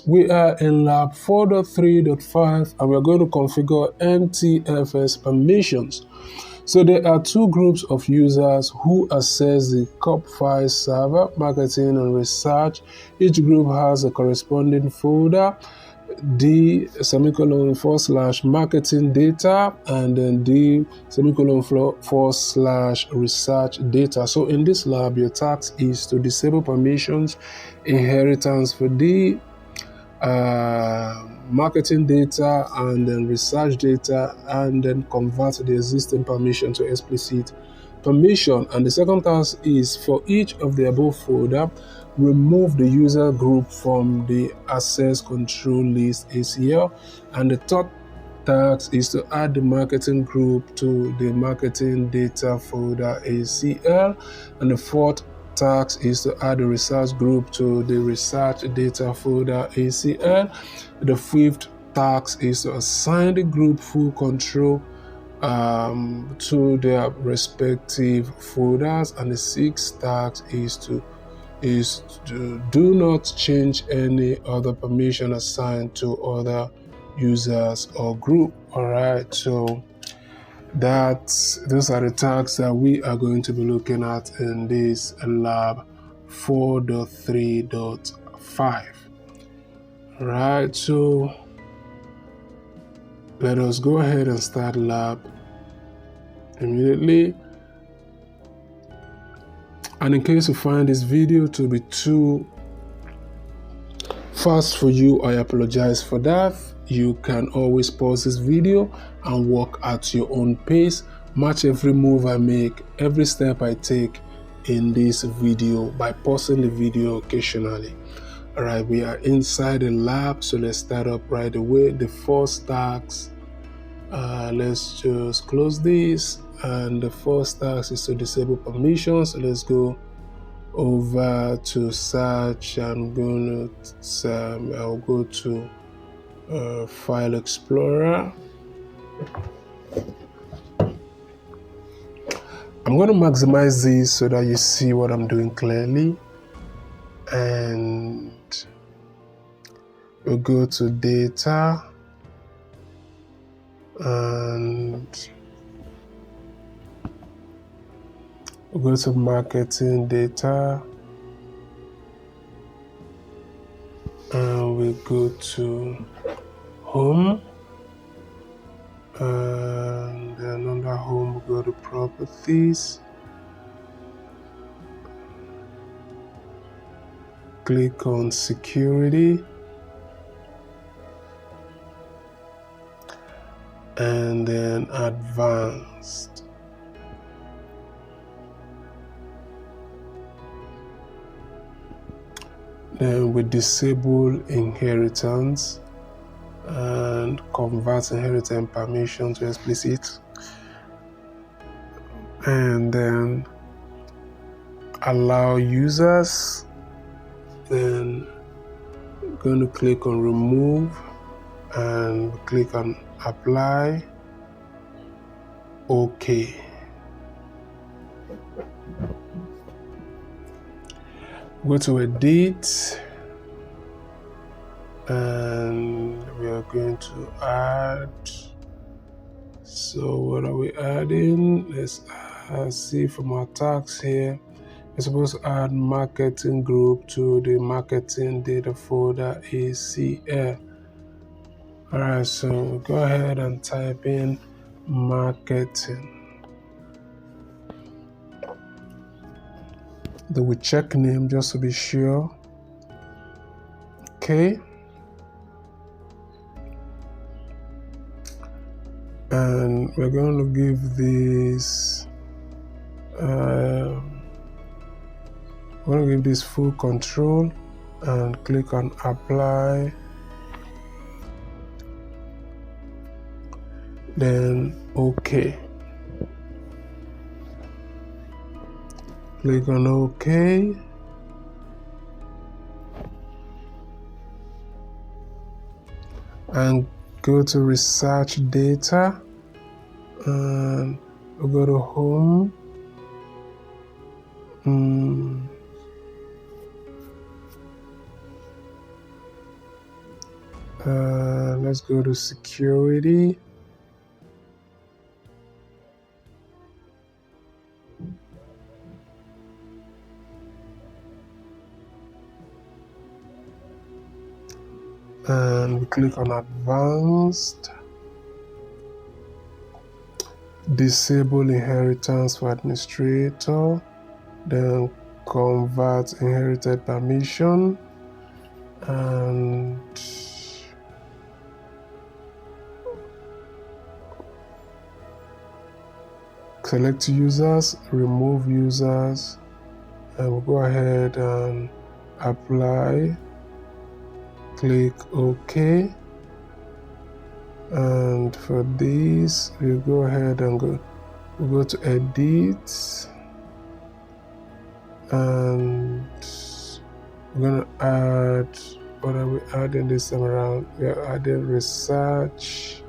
We are in lab 4.3.5 and we're going to configure NTFS permissions. So there are two groups of users who access the CompTIA server, marketing and research. Each group has a corresponding folder, d:/marketing data, and then d:/research data. So in this lab, your task is to disable permissions, inheritance for the marketing data and then research data, and then convert the existing permission to explicit permission. And the second task is for each of the above folder, remove the user group from the access control list ACL. And the third task is to add the marketing group to the marketing data folder ACL. And the fourth task is to add the research group to the research data folder ACL. The fifth task is to assign the group full control to their respective folders. And the sixth task is to do not change any other permission assigned to other users or group. All right, so those are the tasks that we are going to be looking at in this lab 4.3.5. All right, so let us go ahead and start lab immediately. And in case you find this video to be too fast for you, I apologize for that. You can always pause this video and walk at your own pace. Match every move I make, every step I take in this video by pausing the video occasionally. All right, we are inside the lab, so let's start up right away. The first task, let's just close this. And the first task is to disable permissions. So let's go over to search. I'll go to File Explorer. I'm going to maximize this so that you see what I'm doing clearly. And we'll go to Data. And we'll go to Marketing Data. And we go to Home. And then under Home, we go to Properties. Click on Security. And then Advanced. Then we disable inheritance and convert inheritance permission to explicit. And then allow users. Then I'm going to click on Remove and click on Apply. OK. Go to Edit, and we are going to add. So what are we adding? Let's see from our tags here. We're supposed to add marketing group to the marketing data folder ACL. All right, so go ahead and type in marketing. Then we check name just to be sure. Okay. And we're going to give this full control and click on Apply. Then OK. Click on OK. And go to Research Data. And we'll go to Home. Let's go to security. And we click on advanced. Disable inheritance for administrator. Then convert inherited permission. And select users, remove users, and we'll go ahead and apply. Click OK. And for this, we'll go ahead and we'll go to edit, and we're going to add, what are we adding this time around? We are adding research.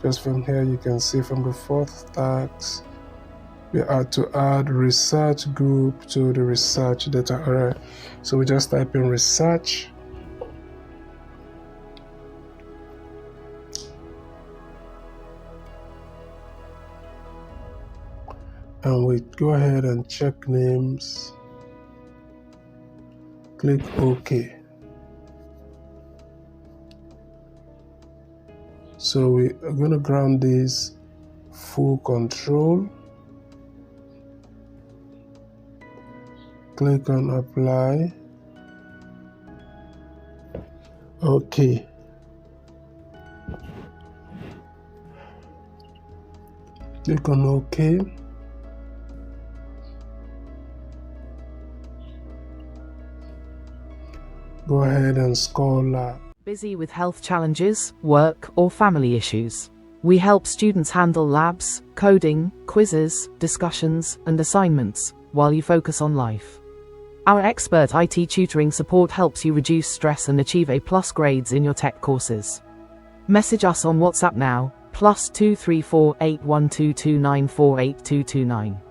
Just from here, you can see from the fourth tags, we are to add research group to the research data array. So we just type in research. And we go ahead and check names. Click OK. So we are going to grant this full control. Click on apply. OK. Click on OK. Go ahead and score lab. Busy with health challenges, work, or family issues? We help students handle labs, coding, quizzes, discussions, and assignments while you focus on life. Our expert IT tutoring support helps you reduce stress and achieve A+ grades in your tech courses. Message us on WhatsApp now, +234 8122948229.